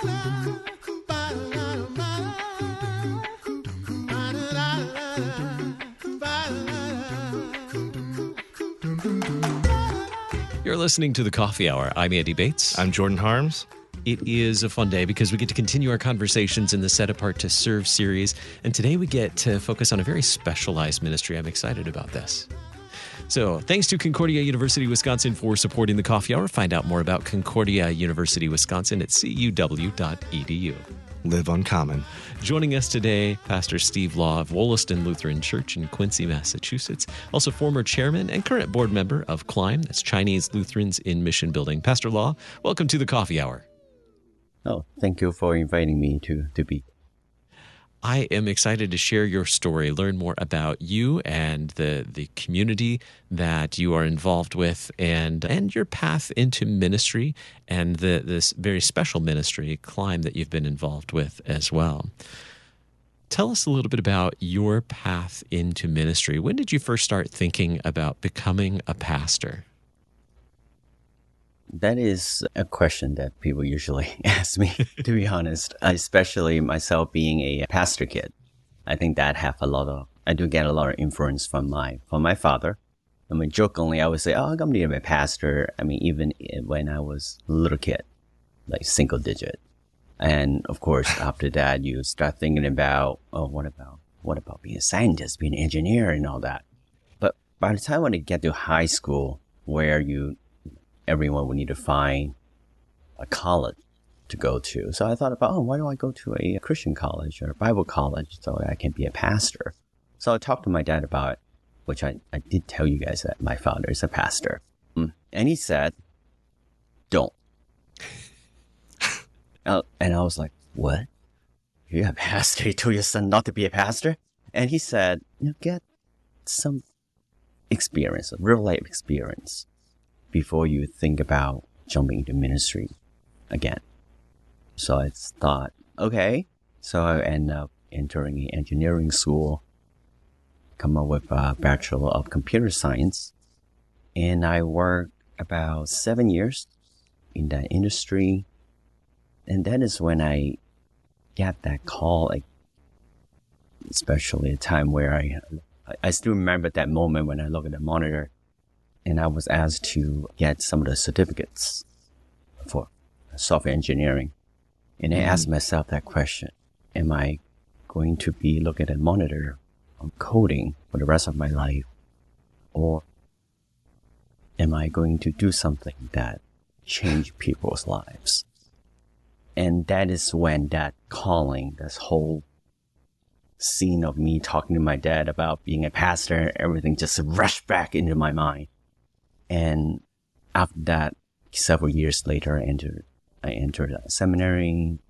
You're listening to The Coffee Hour. I'm Andy Bates. I'm Jordan Harms. It is a fun day because we get to continue our conversations in the Set Apart to Serve series. And today we get to focus on a very specialized ministry. I'm excited about this. So thanks to Concordia University, Wisconsin for supporting The Coffee Hour. Find out more about Concordia University, Wisconsin at cuw.edu. Live uncommon. Joining us today, Pastor Steve Law of Wollaston Lutheran Church in Quincy, Massachusetts. Also former chairman and current board member of CLIMB, that's Chinese Lutherans in Mission Building. Pastor Law, welcome to The Coffee Hour. Oh, thank you for inviting me to be. I am excited to share your story, learn more about you and the community that you are involved with and your path into ministry and this very special ministry, CLIMB, that you've been involved with as well. Tell us a little bit about your path into ministry. When did you first start thinking about becoming a pastor? That is a question that people usually ask me, to be honest, especially myself being a pastor kid. I think that I do get a lot of influence from my father. I mean, jokingly, I would say, I'm going to be a pastor. I mean, even when I was a little kid, like single digit. And of course, after that, you start thinking about, what about being a scientist, being an engineer and all that. But by the time when you get to high school, where everyone would need to find a college to go to. So I thought about, why don't I go to a Christian college or a Bible college so I can be a pastor? So I talked to my dad about it, which I did tell you guys that my father is a pastor. And he said, don't. And I was like, what? You're a pastor? You told your son not to be a pastor? And he said, get some experience, a real life experience, before you think about jumping into ministry again. So I thought, okay. So I ended up entering engineering school, come up with a Bachelor of Computer Science. And I worked about 7 years in that industry. And that is when I got that call, like, especially a time where I still remember that moment when I look at the monitor and I was asked to get some of the certificates for software engineering. And I asked myself that question, am I going to be looking at a monitor on coding for the rest of my life? Or am I going to do something that change people's lives? And that is when that calling, this whole scene of me talking to my dad about being a pastor, everything just rushed back into my mind. And after that, several years later, I entered a seminary.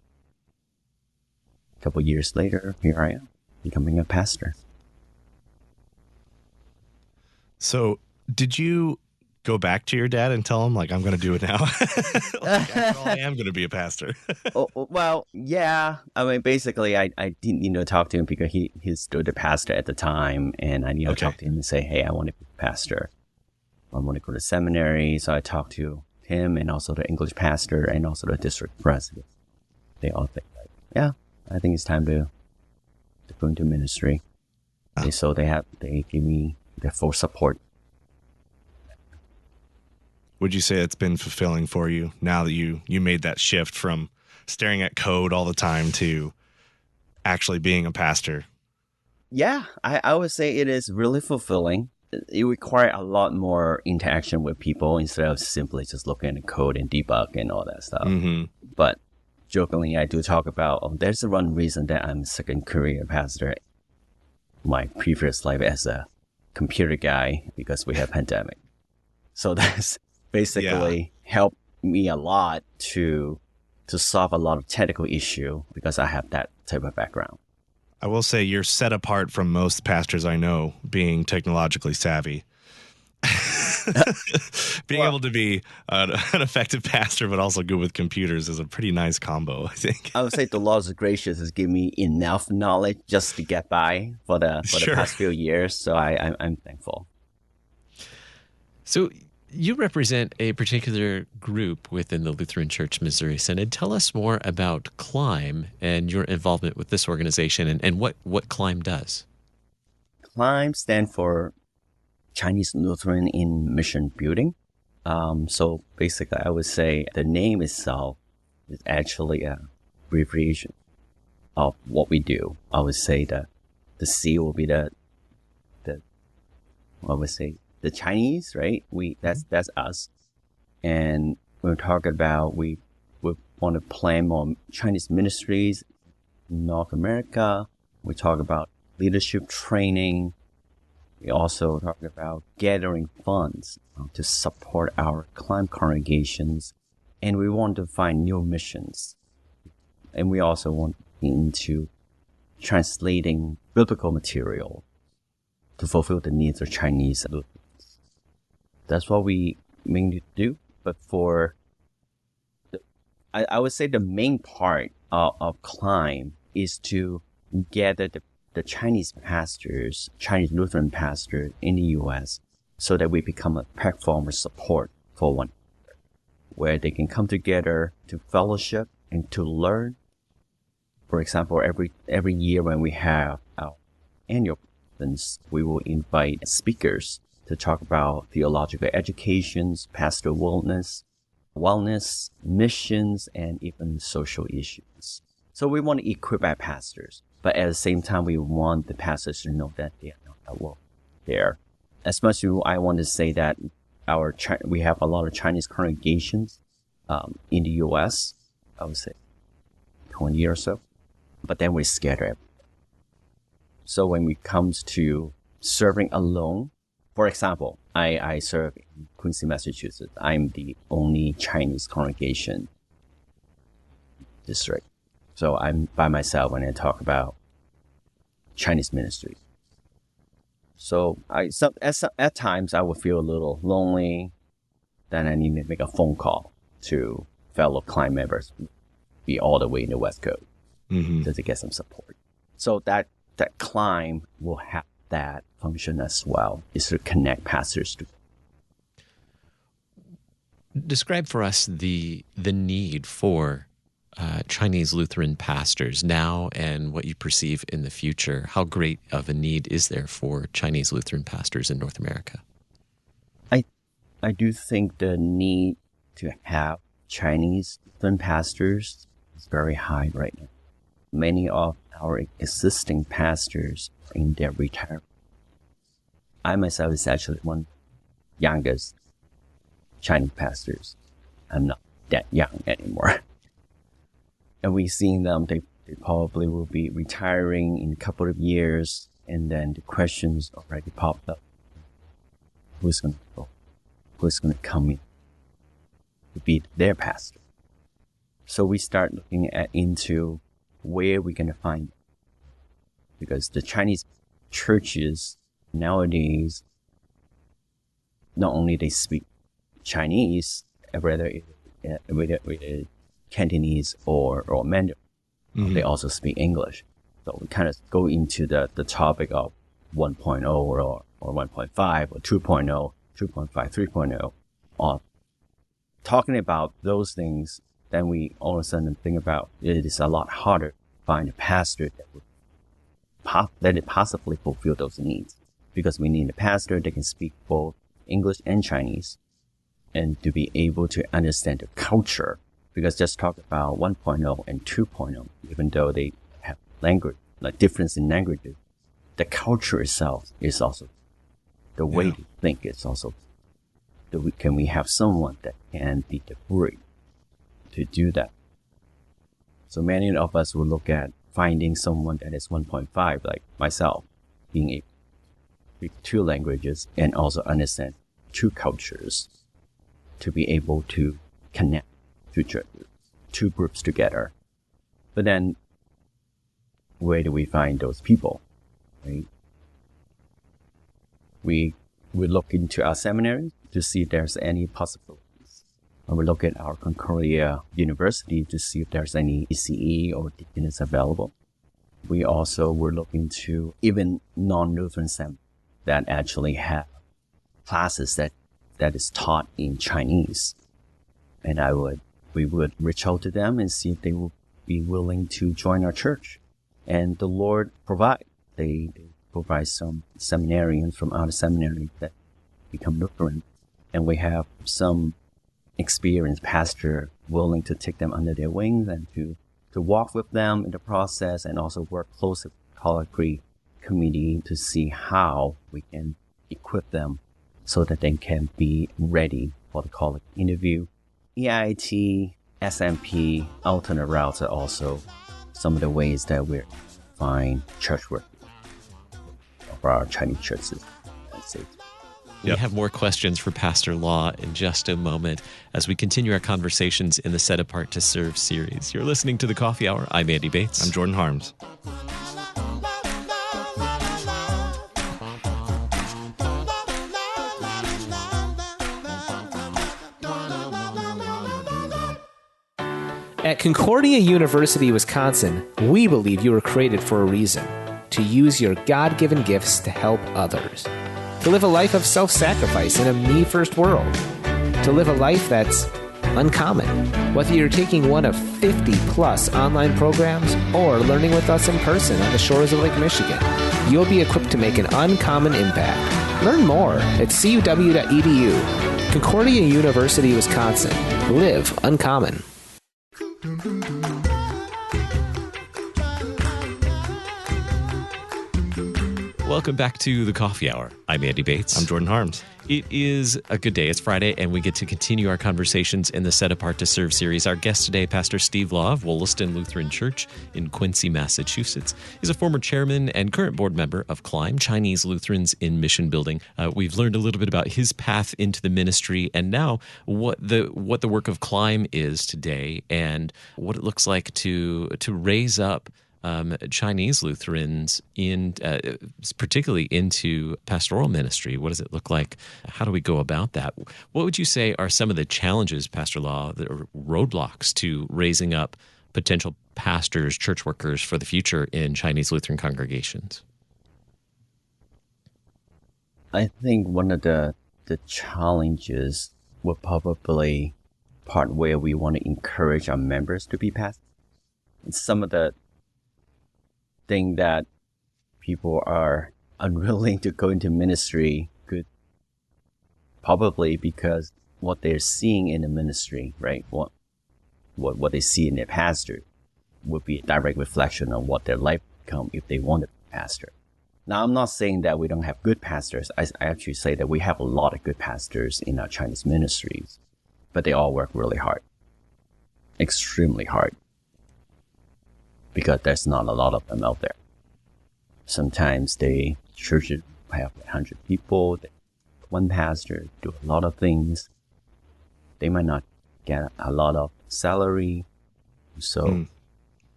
A couple years later, here I am, becoming a pastor. So did you go back to your dad and tell him, like, I'm going to do it now? After all, I am going to be a pastor. Well, yeah. I mean, basically, I didn't, talk to him because he's still the pastor at the time. And I, talk to him and say, hey, I want to be a pastor. I want to go to seminary. So I talked to him and also the English pastor and also the district president. They all think, like, yeah, I think it's time to go into ministry. Oh. And so they give me their full support. Would you say it's been fulfilling for you now that you made that shift from staring at code all the time to actually being a pastor? Yeah, I would say it is really fulfilling. It requires a lot more interaction with people instead of simply just looking at code and debug and all that stuff. Mm-hmm. But jokingly, I do talk about, there's one reason that I'm a second career pastor. My previous life as a computer guy, because we have pandemic. So that's basically helped me a lot to solve a lot of technical issue because I have that type of background. I will say you're set apart from most pastors I know being technologically savvy. Being able to be an effective pastor but also good with computers is a pretty nice combo, I think. I would say the laws of gracious has given me enough knowledge just to get by for the past few years, so I'm thankful. So You represent a particular group within the Lutheran Church Missouri Synod. Tell us more about CLIMB and your involvement with this organization and what CLIMB does. CLIMB stand for Chinese Lutheran in Mission Building. So basically, I would say the name itself is actually a abbreviation of what we do. I would say that the C will be the I would say the Chinese, right? That's us. And we're talking about we want to plan more Chinese ministries in North America. We talk about leadership training. We also talk about gathering funds to support our CLIMB congregations. And we want to find new missions. And we also want into translating biblical material to fulfill the needs of Chinese Lutherans. That's what we mainly do. But for, I would say the main part of CLIMB is to gather the Chinese pastors, Chinese Lutheran pastors in the U.S. so that we become a platform of support for one another, where they can come together to fellowship and to learn. For example, every year when we have our annual conference, we will invite speakers to talk about theological educations, pastoral wellness, missions, and even social issues. So we want to equip our pastors, but at the same time, we want the pastors to know that they are not alone there. As much as I want to say that we have a lot of Chinese congregations in the U.S., I would say 20 or so, but then we scatter everywhere. So when it comes to serving alone, for example, I serve in Quincy, Massachusetts. I'm the only Chinese congregation district. So I'm by myself when I talk about Chinese ministry. So at times I would feel a little lonely. Then I need to make a phone call to fellow CLIMB members, be all the way in the West Coast, to get some support. So that CLIMB will have that function as well, is to connect pastors to. Describe for us the need for Chinese Lutheran pastors now and what you perceive in the future. How great of a need is there for Chinese Lutheran pastors in North America? I do think the need to have Chinese Lutheran pastors is very high right now. Many of our existing pastors are in their retirement. I myself is actually one youngest Chinese pastors. I'm not that young anymore. And we've seen them, they probably will be retiring in a couple of years, and then the questions already popped up. Who's going to go? Who's going to come in to be their pastor? So we start looking into where we're going to find them. Because the Chinese churches nowadays, not only they speak Chinese, whether it's Cantonese or Mandarin, they also speak English. So we kind of go into the topic of 1.0 or 1.5 or 2.0, 2.5, 3.0, or talking about those things. Then we all of a sudden think about it is a lot harder to find a pastor that would possibly fulfill those needs, because we need a pastor that can speak both English and Chinese, and to be able to understand the culture. Because just talk about 1.0 and 2.0, even though they have language, like difference in languages, the culture itself is also, the way to think is also, can we have someone that can be the bridge to do that? So many of us will look at finding someone that is 1.5, like myself, being able to speak two languages and also understand two cultures, to be able to connect two groups together. But then, where do we find those people? Right? We look into our seminaries to see if there's any possibilities. And we look at our Concordia University to see if there's any ECE or deaconess available. We also were looking to even non-Lutheran seminaries that actually have classes that that is taught in Chinese. And we would reach out to them and see if they would be willing to join our church. And the Lord they provide some seminarians from out of seminary that become Lutheran. And we have some experienced pastor willing to take them under their wings and to walk with them in the process, and also work closely with the colloquy committee to see how we can equip them so that they can be ready for the colloquy interview. EIT, SMP, alternate routes are also some of the ways that we find church work for our Chinese churches. We have more questions for Pastor Law in just a moment as we continue our conversations in the Set Apart to Serve series. You're listening to The Coffee Hour. I'm Andy Bates. I'm Jordan Harms. At Concordia University, Wisconsin, we believe you were created for a reason: to use your God-given gifts to help others, to live a life of self-sacrifice in a me-first world, to live a life that's uncommon. Whether you're taking one of 50-plus online programs or learning with us in person on the shores of Lake Michigan, you'll be equipped to make an uncommon impact. Learn more at cuw.edu. Concordia University, Wisconsin. Live uncommon. Welcome back to The Coffee Hour. I'm Andy Bates. I'm Jordan Harms. It is a good day. It's Friday, and we get to continue our conversations in the Set Apart to Serve series. Our guest today, Pastor Steve Law of Wollaston Lutheran Church in Quincy, Massachusetts. He's a former chairman and current board member of CLIMB, Chinese Lutherans in Mission Building. We've learned a little bit about his path into the ministry, and now what the work of CLIMB is today, and what it looks like to raise up Chinese Lutherans particularly into pastoral ministry. What does it look like? How do we go about that? What would you say are some of the challenges, Pastor Law, that are roadblocks to raising up potential pastors, church workers for the future in Chinese Lutheran congregations? I think one of the challenges will probably part where we want to encourage our members to be pastors. And some of the thing that people are unwilling to go into ministry could probably because what they're seeing in the ministry, right? What they see in their pastor would be a direct reflection on what their life would become if they wanted to be a pastor. Now, I'm not saying that we don't have good pastors. I actually say that we have a lot of good pastors in our Chinese ministries, but they all work really hard, extremely hard, because there's not a lot of them out there. Sometimes churches have 100 people, one pastor do a lot of things. They might not get a lot of salary. So,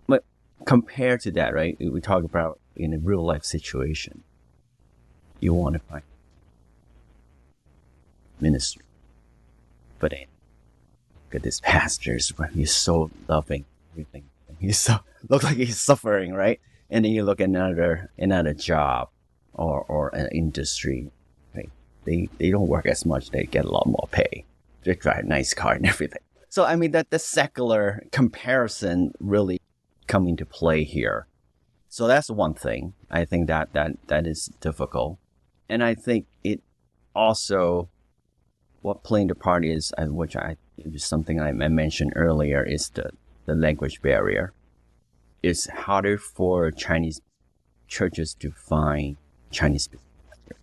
but compared to that, right, we talk about in a real life situation, you want to find ministry. But then, look at this pastor, he's so loving everything. He's looks like he's suffering, right? And then you look at another job or an industry, right? They don't work as much. They get a lot more pay. They drive a nice car and everything. So I mean that the secular comparison really come into play here. So that's one thing. I think that is difficult, and I think it also what playing the part is, which is something I mentioned earlier, is the language barrier. It's harder for Chinese churches to find Chinese pastors.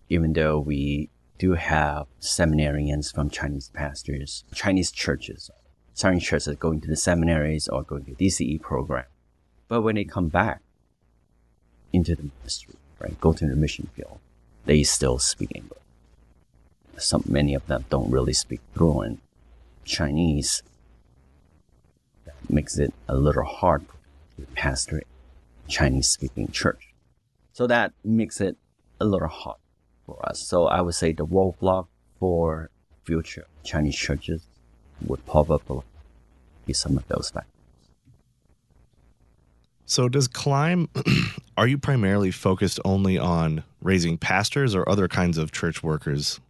Even though we do have seminarians from Chinese pastors, Chinese churches going to the seminaries or going to DCE program. But when they come back into the ministry, right, go to the mission field, they still speak English. Many of them don't really speak fluent Chinese. Makes it a little hard to pastor a Chinese-speaking church. So that makes it a little hard for us. So I would say the roadblock for future Chinese churches would probably be some of those factors. So does Climb, are you primarily focused only on raising pastors or other kinds of church workers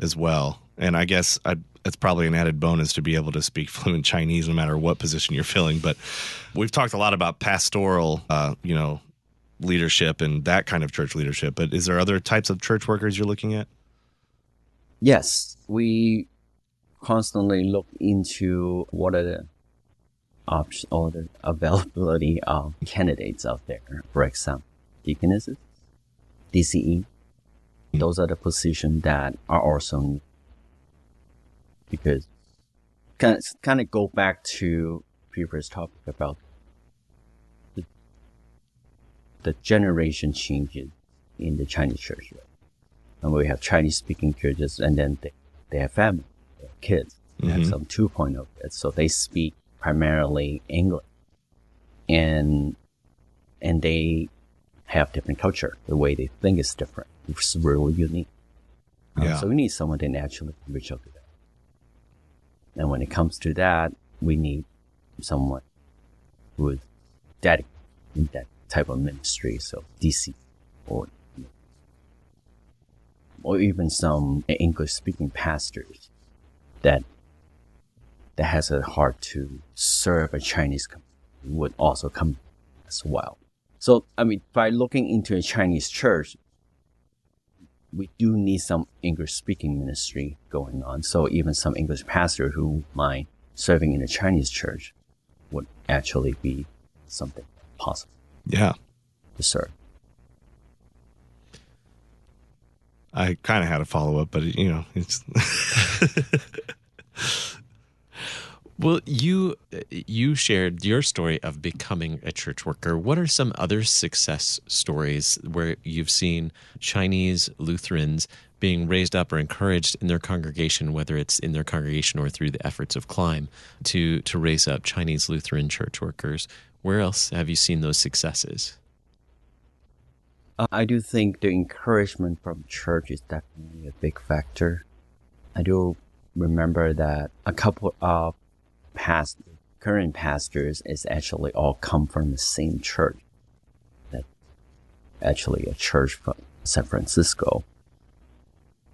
as well? And I guess it's probably an added bonus to be able to speak fluent Chinese no matter what position you're filling. But we've talked a lot about pastoral, leadership and that kind of church leadership. But is there other types of church workers you're looking at? Yes, we constantly look into what are the options or the availability of candidates out there. For example, deaconesses, DCE. Those are the positions that are also, because kind of go back to previous topic about the generation changes in the Chinese church. And we have Chinese speaking churches, and then they have family, they have kids, they have some 2.0 kids. So they speak primarily English, and they have different culture. The way they think is different. It's really unique. So we need someone that naturally can reach out to them. And when it comes to that, we need someone who is dedicated in that type of ministry. So DC or even some English-speaking pastors that has a heart to serve a Chinese community would also come as well. So, I mean, by looking into a Chinese church, we do need some English-speaking ministry going on. So even some English pastor who mind serving in a Chinese church would actually be something possible. Yeah. To serve. I kind of had a follow-up, but it's Well, you shared your story of becoming a church worker. What are some other success stories where you've seen Chinese Lutherans being raised up or encouraged in their congregation, whether it's in their congregation or through the efforts of Climb, to raise up Chinese Lutheran church workers? Where else have you seen those successes? I do think the encouragement from church is definitely a big factor. I do remember that a couple of current pastors is actually all come from the same church. That actually a church from San Francisco.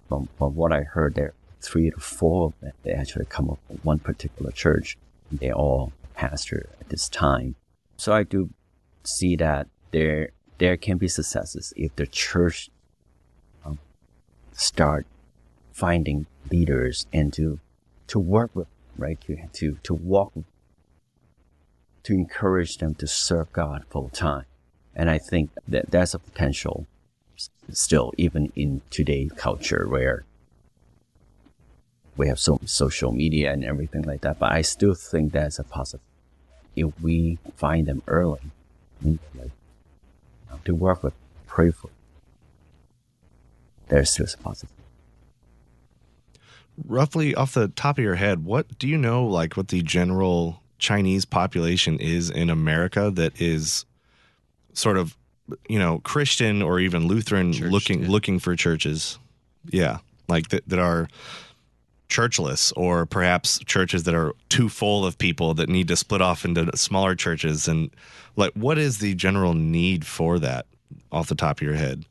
From what I heard, there are 3 to 4 of them. They actually come up from one particular church. And they all pastor at this time. So I do see that there can be successes if the church start finding leaders and to work with, right? To walk with, to encourage them to serve God full time. And I think that there's a potential still, even in today's culture where we have so social media and everything like that. But I still think that's a possibility if we find them early, to work with, pray for. There's still a possibility. Roughly off the top of your head, what do you know, like what the general Chinese population is in America that is sort of, Christian or even Lutheran looking for churches? Yeah. Like that are churchless, or perhaps churches that are too full of people that need to split off into smaller churches. And like, what is the general need for that off the top of your head?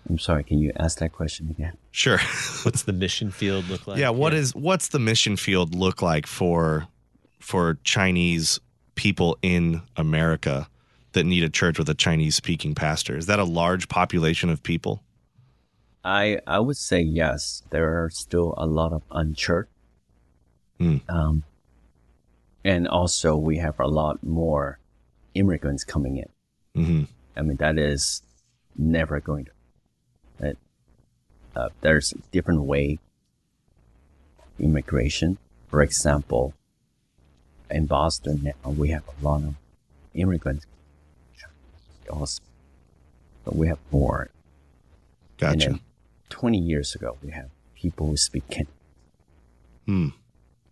I'm sorry, can you ask that question again? Sure. What's the mission field look like? Yeah, what's the mission field look like for Chinese people in America that need a church with a Chinese speaking pastor? Is that a large population of people? I would say yes. There are still a lot of unchurched. And also we have a lot more immigrants coming in. Mm-hmm. I mean, that is never going to. There's a different way immigration. For example, in Boston now we have a lot of immigrants. Also, but we have more. Gotcha. And then 20 years ago, we have people who speak Cantonese.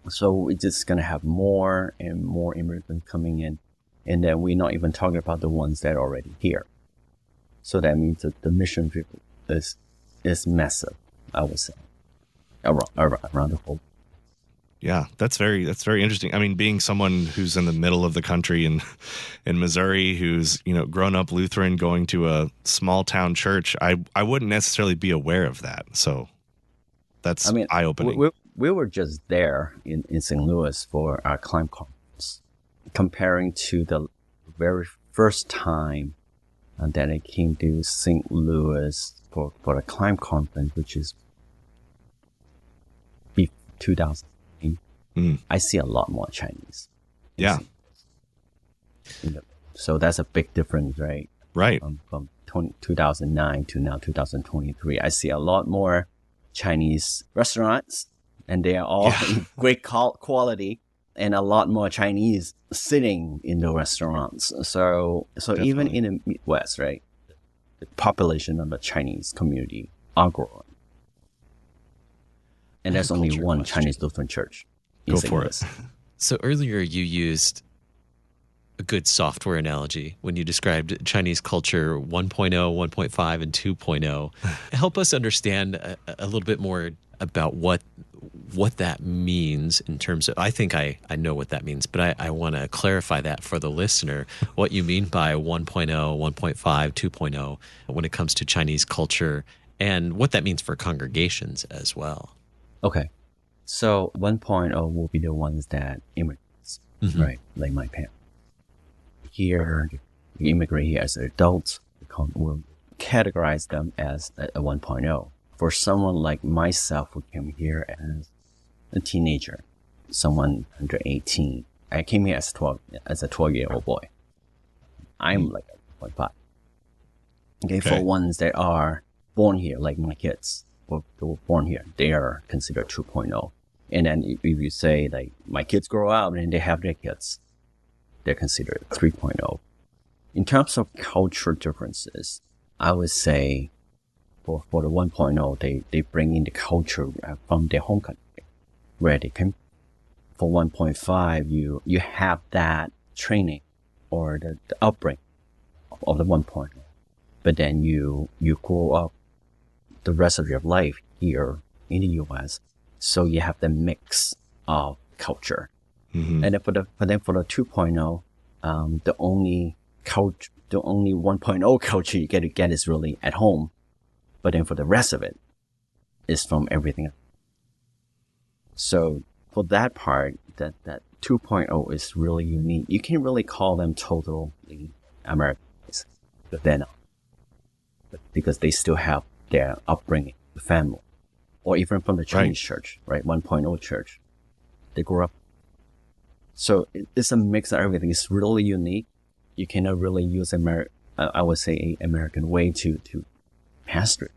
So we're just going to have more and more immigrants coming in. And then we're not even talking about the ones that are already here. So that means that the mission field is massive, I would say, around the whole. Yeah, that's very interesting. I mean, being someone who's in the middle of the country in Missouri, who's grown up Lutheran, going to a small town church, I wouldn't necessarily be aware of that. So I that's mean, eye opening. we were just there in St. Louis for our climb conference, comparing to the very first time that I came to St. Louis for a climb conference, which is 2000. I see a lot more Chinese. Yeah. So that's a big difference, right? Right. From 2009 to now 2023. I see a lot more Chinese restaurants, and they are all in great quality, and a lot more Chinese sitting in the restaurants. So Definitely. Even in the Midwest, right, the population of the Chinese community are growing. And there's only one question. Chinese Lutheran church. Go for it. So earlier you used a good software analogy when you described Chinese culture 1.0, 1.5, and 2.0. Help us understand a little bit more about what that means in terms of, I think I know what that means, but I want to clarify that for the listener, what you mean by 1.0, 1.5, 2.0 when it comes to Chinese culture, and what that means for congregations as well. Okay. So 1.0 will be the ones that immigrants, right? Like my parents. Here, they immigrate here as adults. We'll categorize them as a 1.0. For someone like myself who came here as a teenager, someone under 18, I came here as a 12-year-old boy. I'm like a 1.5. Okay, for ones that are born here, like my kids, who were born here, they are considered 2.0. And then if you say, like, my kids grow up and they have their kids, they're considered 3.0. In terms of culture differences, I would say for the 1.0, they bring in the culture from their home country, where they came. For 1.5, you have that training or the upbringing of the 1.0. But then you grow up the rest of your life here in the U.S., so you have the mix of culture. And then for the 2.0, the only 1.0 culture you get to get is really at home. But then for the rest of it is from everything else. So for that part, that 2.0 is really unique. You can't really call them totally Americanized, but they're not. Because they still have their upbringing, the family, or even from the Chinese church, right? 1.0 church. They grew up. So it's a mix of everything. It's really unique. You cannot really use I would say, an American way to pastor it.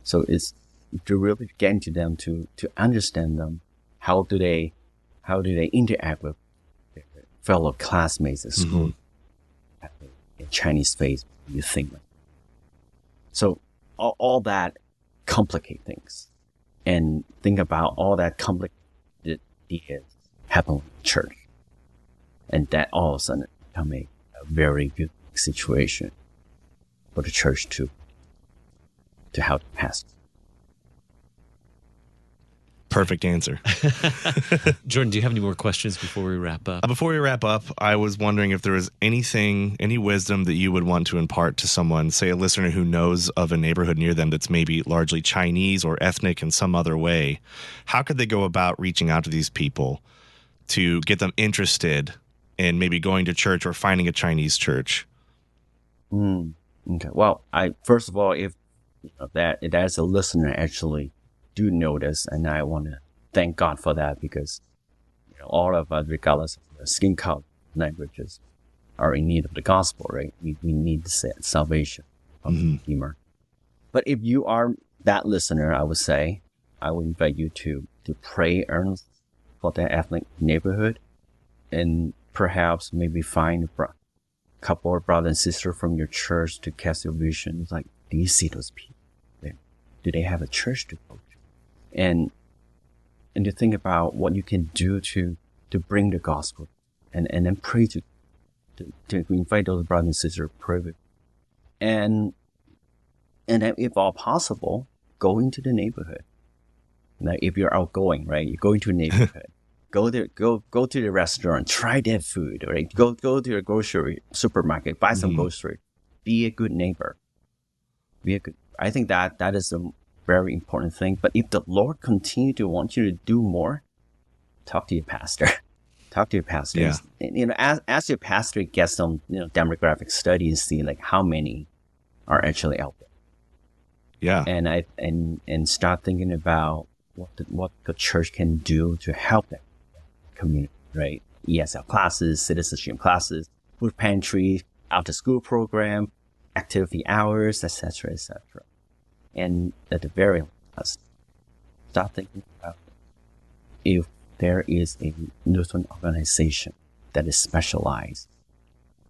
So it's to really get into them, to understand them. How do they interact with their fellow classmates at school? In Chinese face, you think. So all that complicate things, and think about all that complicated is happen in church, and that all of a sudden become a very good situation for the church to how to pass. Perfect answer. Jordan, do you have any more questions before we wrap up? Before we wrap up, I was wondering if there was any wisdom that you would want to impart to someone, say a listener who knows of a neighborhood near them that's maybe largely Chinese or ethnic in some other way. How could they go about reaching out to these people to get them interested in maybe going to church or finding a Chinese church? Okay. Well, first of all, if there's a listener actually do notice, and I want to thank God for that, because all of us, regardless of the skin color, languages, are in need of the gospel, right? We need salvation from the Redeemer. But if you are that listener, I would say, I would invite you to pray earnestly for that ethnic neighborhood, and perhaps maybe find a couple of brothers and sisters from your church to cast your vision. It's like, do you see those people there? Do they have a church to go to? And to think about what you can do to bring the gospel, and then pray to invite those brothers and sisters, pray with, and then if all possible, go into the neighborhood. Now, if you're outgoing, right, you go into a neighborhood, go to the restaurant, try their food, right? Go to your grocery supermarket, buy some grocery. Be a good neighbor. I think that is a very important thing. But if the Lord continue to want you to do more, talk to your pastor. Talk to your pastor. Yeah. And, as your pastor gets some demographic studies, see like how many are actually out there. Yeah. And start thinking about what the church can do to help that community, right? ESL classes, citizenship classes, food pantry, after school program, activity hours, etc., etc. And at the very last, start thinking about if there is a Lutheran organization that is specialized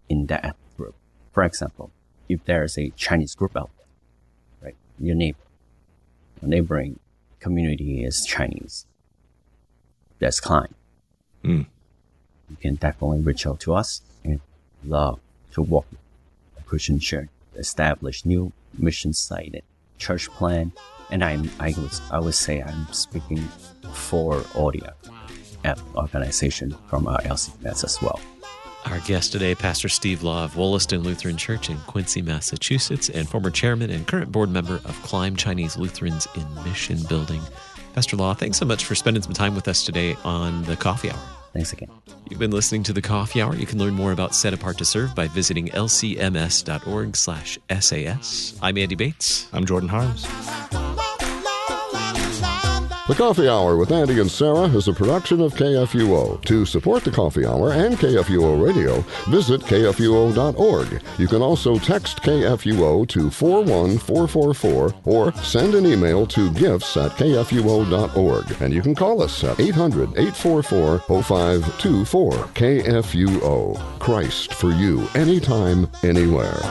in that group. For example, if there is a Chinese group out there, right? Your neighboring community is Chinese. That's Klein. You can definitely reach out to us and love to work with a Christian church, establish new mission site and church plan. And I would say I'm speaking for audio at organization from our LCMS as well. Our guest today, Pastor Steve Law of Wollaston Lutheran Church in Quincy, Massachusetts, and former chairman and current board member of Climb Chinese Lutherans in Mission Building. Pastor Law, thanks so much for spending some time with us today on the Coffee Hour. Thanks again. You've been listening to the Coffee Hour. You can learn more about Set Apart to Serve by visiting lcms.org/SAS. I'm Andy Bates. I'm Jordan Harms. The Coffee Hour with Andy and Sarah is a production of KFUO. To support the Coffee Hour and KFUO Radio, visit kfuo.org. You can also text KFUO to 41444 or send an email to gifts@kfuo.org. And you can call us at 800-844-0524. KFUO. Christ for you, anytime, anywhere.